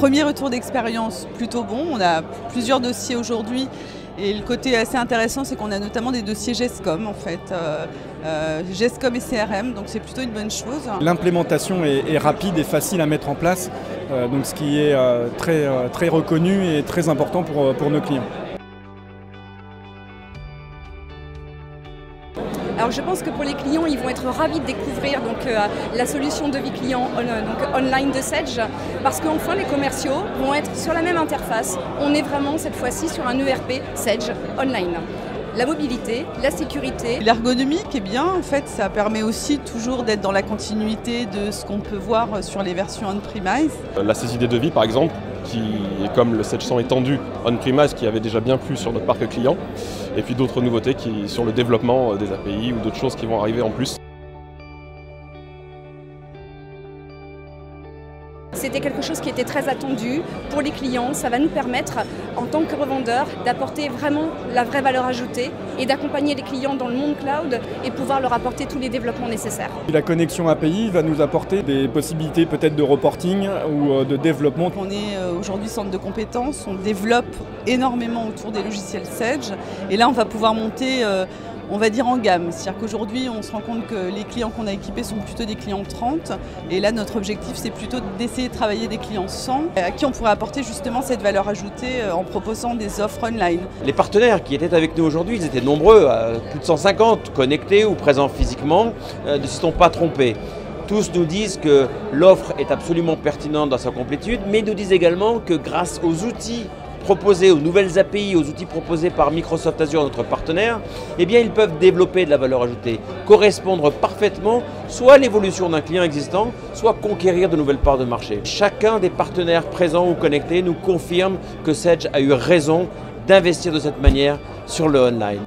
premier retour d'expérience plutôt bon. On a plusieurs dossiers aujourd'hui. Et le côté assez intéressant, c'est qu'on a notamment des dossiers GESCOM en fait, GESCOM et CRM, donc c'est plutôt une bonne chose. L'implémentation est rapide et facile à mettre en place, donc ce qui est très reconnu et très important pour nos clients. Alors je pense que pour les clients, ils vont être ravis de découvrir la solution de vie client online de Sedge, parce qu'enfin les commerciaux vont être sur la même interface. On est vraiment cette fois-ci sur un ERP Sedge online. La mobilité, la sécurité. L'ergonomie qui est bien, en fait, ça permet aussi toujours d'être dans la continuité de ce qu'on peut voir sur les versions on-premise. La saisie des devis par exemple, qui est comme le Sedge 100 étendu on-premise qui avait déjà bien plu sur notre parc client, et puis d'autres nouveautés sur le développement des API ou d'autres choses qui vont arriver en plus. C'était quelque chose qui était très attendu pour les clients. Ça va nous permettre, en tant que revendeurs, d'apporter vraiment la vraie valeur ajoutée et d'accompagner les clients dans le monde cloud et pouvoir leur apporter tous les développements nécessaires. La connexion API va nous apporter des possibilités peut-être de reporting ou de développement. On est aujourd'hui centre de compétences, on développe énormément autour des logiciels Sedge et là on va pouvoir monter on va dire en gamme, c'est-à-dire qu'aujourd'hui on se rend compte que les clients qu'on a équipés sont plutôt des clients 30 et là notre objectif c'est plutôt d'essayer de travailler des clients 100 à qui on pourrait apporter justement cette valeur ajoutée en proposant des offres online. Les partenaires qui étaient avec nous aujourd'hui, ils étaient nombreux, plus de 150 connectés ou présents physiquement, ne s'y sont pas trompés. Tous nous disent que l'offre est absolument pertinente dans sa complétude, mais nous disent également que grâce aux outils proposés, aux nouvelles API, aux outils proposés par Microsoft Azure, notre partenaire, eh bien ils peuvent développer de la valeur ajoutée, correspondre parfaitement soit à l'évolution d'un client existant, soit conquérir de nouvelles parts de marché. Chacun des partenaires présents ou connectés nous confirme que Sedge a eu raison d'investir de cette manière sur le online.